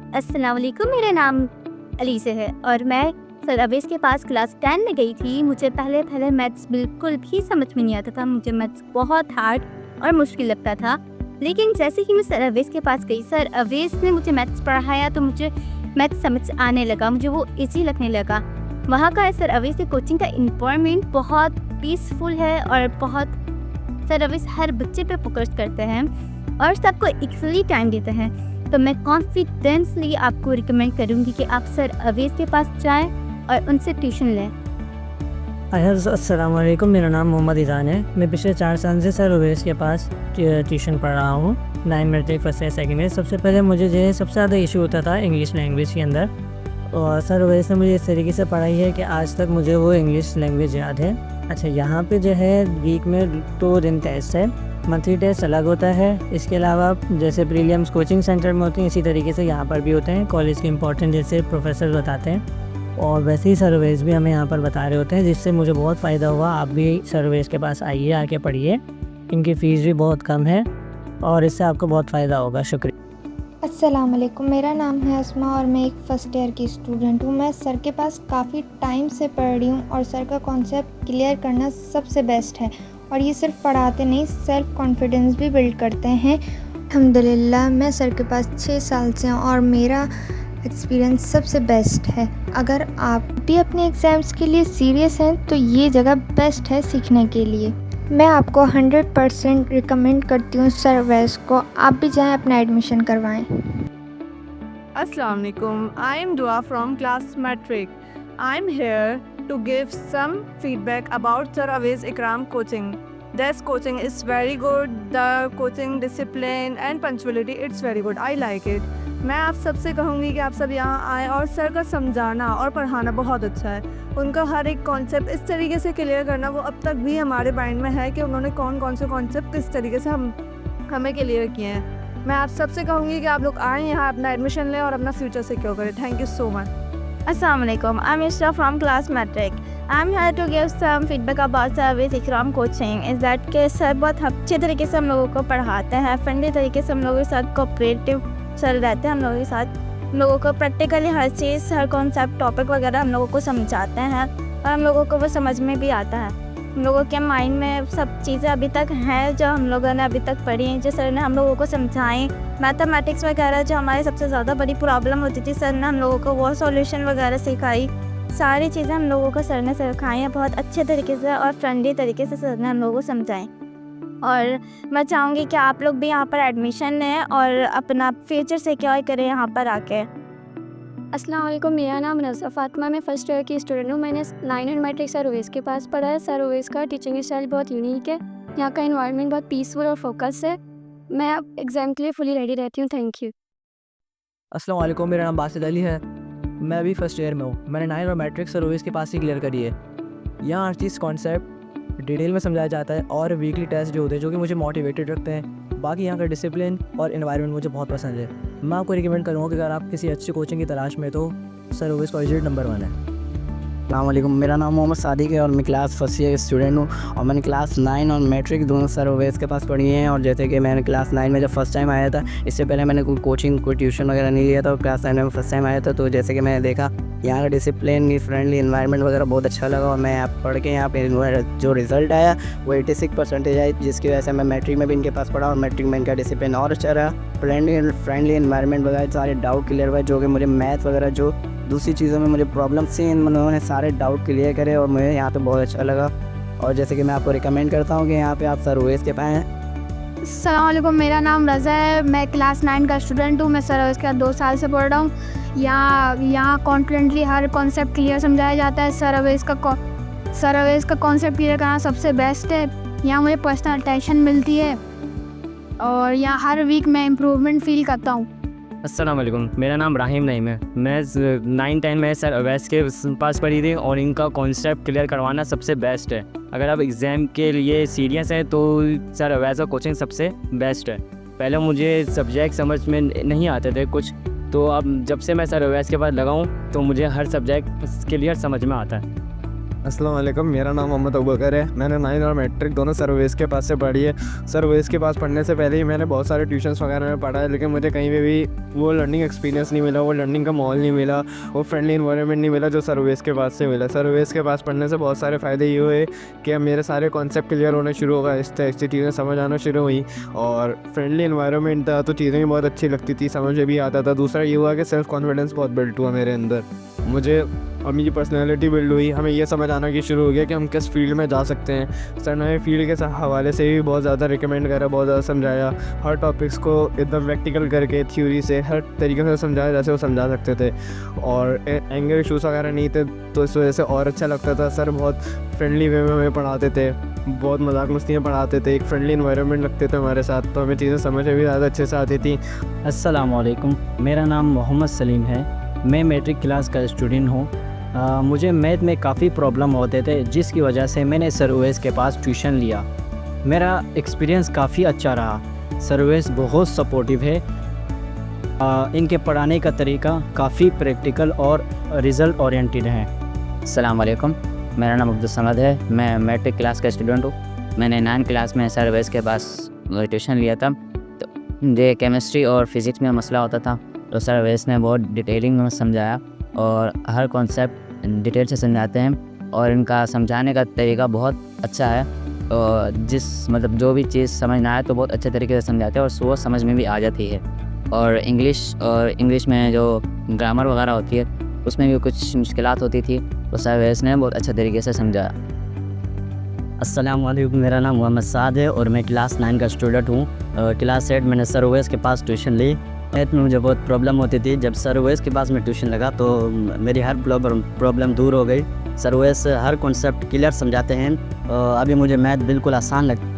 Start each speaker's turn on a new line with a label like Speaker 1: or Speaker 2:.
Speaker 1: अस्सलाम वालेकुम, मेरा नाम अलीज़ा है और मैं सर अवेस के पास क्लास 10 में गई थी। मुझे पहले मैथ्स बिल्कुल भी समझ में नहीं आता था। मुझे मैथ्स बहुत हार्ड और मुश्किल लगता था। लेकिन जैसे ही मैं सर अवेस के पास गई, सर अवेस ने मुझे मैथ्स पढ़ाया तो मुझे मैथ्स समझ आने लगा, मुझे वो ईज़ी लगने लगा। वहाँ का सर अवेस की कोचिंग का एनवायरनमेंट बहुत पीसफुल है और बहुत सर अवेस हर बच्चे पे फोकस करते हैं और सबको इक्वली टाइम देते हैं। तो मैं कॉन्फिडेंसली आपको रिकमेंड करूँगी कि आप सर अवेस के पास जाएँ और उनसे ट्यूशन लें।
Speaker 2: अस्सलाम वालेकुम, मेरा नाम मोहम्मद इज़ान है। मैं पिछले 4 साल से सर अवेस के पास ट्यूशन पढ़ रहा हूँ। 9 matric first year second year. सबसे पहले मुझे जो है सबसे ज़्यादा इशू होता था इंग्लिश लैंग्वेज के अंदर, और सर अवेस ने मुझे इस तरीके से पढ़ाई है कि आज तक मुझे वो इंग्लिश लैंग्वेज याद है। अच्छा, यहाँ पे जो है वीक में 2 दिन टेस्ट है, मंथली टेस्ट अलग होता है। इसके अलावा जैसे प्रीलिम्स कोचिंग सेंटर में होते हैं, इसी तरीके से यहाँ पर भी होते हैं। कॉलेज के इंपॉर्टेंट जैसे प्रोफेसर बताते हैं, और वैसे ही सर अवेस भी हमें यहाँ पर बता रहे होते हैं, जिससे मुझे बहुत फ़ायदा हुआ। आप भी सर अवेस के पास आइए, आके पढ़िए। इनकी फ़ीस भी बहुत कम है और इससे आपको बहुत फ़ायदा होगा। शुक्रिया।
Speaker 3: अस्सलाम वालेकुम, मेरा नाम है अस्मा और मैं एक फ़र्स्ट ईयर की स्टूडेंट हूँ। मैं सर के पास काफ़ी टाइम से पढ़ रही हूँ और सर का कॉन्सेप्ट क्लियर करना सबसे बेस्ट है। और ये सिर्फ पढ़ाते नहीं, सेल्फ़ कॉन्फिडेंस भी बिल्ड करते हैं। अल्हम्दुलिल्लाह मैं सर के पास 6 साल से हूँ और मेरा एक्सपीरियंस सबसे बेस्ट है। अगर आप भी अपने एग्ज़ाम्स के लिए सीरियस हैं तो ये जगह बेस्ट है सीखने के लिए। मैं आपको 100% रिकमेंड करती हूँ सर अवेस को। आप भी जाएं अपना एडमिशन करवाएं।
Speaker 4: Assalamu alaikum. I am Dua from class Matric. I am here to give some feedback about Sir Aways Ikram coaching. This coaching is very good. The coaching discipline and punctuality, it's very good. I like it. मैं आप सबसे कहूँगी कि आप सब यहाँ आएँ और सर का समझाना और पढ़ाना बहुत अच्छा है। उनका हर एक कॉन्सेप्ट इस तरीके से क्लियर करना, वो अब तक भी हमारे माइंड में है कि उन्होंने कौन से कॉन्सेप्ट किस तरीके से हमें क्लियर किए हैं। मैं आप सबसे कहूँगी कि आप लोग आएँ यहाँ, अपना एडमिशन लें और अपना फ्यूचर सिक्योर करें। Thank you so much.
Speaker 1: Assalamu alaikum, I'm Ishra from class Matric. I'm here to give some feedback about Sir Aways Ikram coaching. Is that कि सर बहुत अच्छे तरीके से हम लोगों को पढ़ाते हैं, फ्रेंडली तरीके से हम लोगों के साथ कोऑपरेटिव सर रहते हैं हम लोगों के साथ। हम लोगों को प्रैक्टिकली हर चीज़, हर कॉन्सेप्ट, टॉपिक वगैरह हम लोगों को समझाते हैं और हम लोगों को वो समझ में भी आता है। हम लोगों के माइंड में सब चीज़ें अभी तक हैं जो हम लोगों ने अभी तक पढ़ी हैं, जो सर ने हम लोगों को समझाई। मैथमेटिक्स वगैरह जो हमारी सबसे ज़्यादा बड़ी प्रॉब्लम होती थी, सर ने हम लोगों को वो सॉल्यूशन वगैरह सिखाई। सारी चीज़ें हम लोगों को सर ने सिखाई हैं बहुत अच्छे तरीके से और फ्रेंडली तरीके से सर ने हम लोगों को समझाई। और मैं चाहूँगी कि आप लोग भी यहाँ पर एडमिशन लें और अपना फ्यूचर सिक्योर करें यहाँ पर आके।
Speaker 5: अस्सलाम वालेकुम, मेरा नाम रज़ा फ़ातिमा, मैं फ़र्स्ट ईयर की स्टूडेंट हूँ। मैंने 9 एंड मैट्रिक सर अवेस के पास पढ़ा है। सर अवेस का टीचिंग स्टाइल बहुत यूनिक है। यहाँ का एनवायरनमेंट बहुत पीसफुल और फोकस है। मैं अब एग्ज़ाम के लिए फुली रेडी रहती हूँ। Thank you.
Speaker 6: अस्सलाम वालेकुम, मेरा नाम बासित अली है। मैं अभी फर्स्ट ईयर में हूँ। मैंने 9 और मैट्रिक सर अवेस के पास ही क्लियर करी है। यहाँ हर चीज़ कॉन्सेप्ट डिटेल में समझाया जाता है और वीकली टेस्ट जो होते हैं जो कि मुझे मोटिवेटेड रखते हैं। बाकी यहाँ का डिसिप्लिन और एनवायरनमेंट मुझे बहुत पसंद है। मैं आपको रिकमेंड करूँगा कि अगर आप किसी अच्छी कोचिंग की तलाश में, तो सर अवेस कॉलेज नंबर 1 है।
Speaker 7: अस्सलाम वालेकुम, मेरा नाम मोहम्मद सादिक है और मैं क्लास फर्स्ट ईयर स्टूडेंट हूँ और मैंने क्लास 9 और मैट्रिक दोनों सर अवेस के पास पढ़ी हैं। और जैसे कि मैंने क्लास 9 में जब फर्स्ट टाइम आया था, इससे पहले मैंने कोई कोचिंग, कोई ट्यूशन वगैरह नहीं लिया था, और क्लास 9 में फर्स्ट टाइम आया था। तो जैसे कि मैंने देखा यहाँ का डिसिप्लिन, फ्रेंडली एनवायरनमेंट वगैरह बहुत अच्छा लगा, और मैं यहाँ पढ़ के यहाँ पे जो रिज़ल्ट आया वो 86% आई, जिसकी वजह से मैं मैट्रिक में भी इनके पास पढ़ा और मैट्रिक में इनका डिसिप्लिन और अच्छा रहा। फ्रेंडली एनवायरनमेंट वगैरह सारे डाउट क्लियर हुए, जो कि मुझे मैथ वगैरह जो दूसरी चीज़ों में मुझे प्रॉब्लम थी, उन्होंने सारे डाउट क्लियर करे और मुझे यहाँ पे बहुत अच्छा लगा। और जैसे कि मैं आपको रिकमेंड करता हूँ कि यहाँ पे आप सर अवेस के पाएँ।
Speaker 5: अस्सलाम वालेकुम, मेरा नाम रज़ा है, मैं क्लास 9 का स्टूडेंट हूँ। मैं सर अवेस का 2 साल से पढ़ रहा हूँ। यहाँ कॉन्फिडेंटली हर कॉन्सेप्ट क्लियर समझाया जाता है। सर अवेस का कॉन्सेप्ट क्लियर करना सबसे बेस्ट है। यहाँ मुझे पर्सनल अटेंशन मिलती है और यहाँ हर वीक मैं इम्प्रूवमेंट फील करता हूँ।
Speaker 8: अस्सलाम वालेकुम, मेरा नाम राहिम नईम है। मैं 9-10 में सर अवेस के पास पढ़ी थी और इनका कॉन्सेप्ट क्लियर करवाना सबसे बेस्ट है। अगर आप एग्ज़ाम के लिए सीरियस हैं तो सर अवेस का कोचिंग सबसे बेस्ट है। पहले मुझे सब्जेक्ट समझ में नहीं आते थे कुछ, तो अब जब से मैं सर अवेस के पास लगा हूँ तो मुझे हर सब्जेक्ट क्लियर समझ में आता है।
Speaker 9: अस्सलाम वालेकुम, मेरा नाम मोहम्मद अबूबकर है। मैंने 9 और मैट्रिक दोनों सर उवैस के पास से पढ़ी है। सर उवैस के पास पढ़ने से पहले ही मैंने बहुत सारे ट्यूशन्स वगैरह में पढ़ा है, लेकिन मुझे कहीं पे भी वो लर्निंग एक्सपीरियंस नहीं मिला, वो लर्निंग का माहौल नहीं मिला, वो फ्रेंडली इन्वायरमेंट नहीं मिला जो सर उवैस के पास से मिला। सर उवैस के पास पढ़ने से बहुत सारे फ़ायदे ये हुए कि अब मेरे सारे कॉन्सेप्ट क्लियर होने शुरू हो गए, ऐसी चीज़ें समझ आना शुरू हुई और फ्रेंडली इन्वायरमेंट था तो चीज़ें भी बहुत अच्छी लगती थी, समझ में भी आता था। दूसरा ये हुआ कि सेल्फ़ कॉन्फिडेंस बहुत बिल्ड हुआ मेरे अंदर, मुझे और मेरी पर्सनैलिटी बिल्ड हुई। हमें ये समझ आना कि शुरू हो गया कि हम किस फील्ड में जा सकते हैं। सर ने फील्ड के हवाले से भी बहुत ज़्यादा रिकमेंड करा, बहुत ज़्यादा समझाया, हर टॉपिक्स को एकदम प्रैक्टिकल करके थ्योरी से हर तरीके से समझाया जैसे वो समझा सकते थे और एंगर इशूज़ वगैरह नहीं थे, तो इस वजह से और अच्छा लगता था। सर बहुत फ्रेंडली वे में हमें पढ़ाते थे, बहुत मजाक मस्तियाँ पढ़ाते थे, एक फ्रेंडली इन्वायरमेंट रखते थे हमारे साथ, तो हमें चीज़ें समझ में भी ज़्यादा अच्छे से आती थी।
Speaker 7: अस्सलाम वालेकुम, मेरा नाम मोहम्मद सलीम है। मैं मैट्रिक क्लास का स्टूडेंट हूँ। मुझे मैथ में काफ़ी प्रॉब्लम होते थे, जिसकी वजह से मैंने सर उवैस के पास ट्यूशन लिया। मेरा एक्सपीरियंस काफ़ी अच्छा रहा। सर उवैस बहुत सपोर्टिव है। इनके पढ़ाने का तरीका काफ़ी प्रैक्टिकल और रिज़ल्ट ओरिएंटेड है।
Speaker 10: अस्सलाम वालेकुम, मेरा नाम अब्दुल समद है। मैं मैट्रिक क्लास का स्टूडेंट हूँ। मैंने 9 क्लास में सर उवैस के पास ट्यूशन लिया था। तो मुझे केमिस्ट्री और फिज़िक्स में मसला होता था, तो सर उवैस ने बहुत डिटेलिंग में समझाया और हर कॉन्सेप्ट डिटेल से समझाते हैं और इनका समझाने का तरीका बहुत अच्छा है। और जो भी चीज़ समझ ना आए तो बहुत अच्छे तरीके से समझाते हैं और वो समझ में भी आ जाती है। और इंग्लिश में जो ग्रामर वगैरह होती है उसमें भी कुछ मुश्किलात होती थी, तो सर उवैस ने बहुत अच्छे तरीके से समझाया।
Speaker 7: अस्सलाम वालेकुम, मेरा नाम मोहम्मद साद है और मैं क्लास 9 का स्टूडेंट हूँ। क्लास 8 मैंने सर उवैस के पास ट्यूशन ली। मैथ में मुझे बहुत प्रॉब्लम होती थी। जब सर उवैस के पास में ट्यूशन लगा तो मेरी हर प्रॉब्लम दूर हो गई। सर उवैस हर कॉन्सेप्ट क्लियर समझाते हैं। अभी मुझे मैथ बिल्कुल आसान लगता है।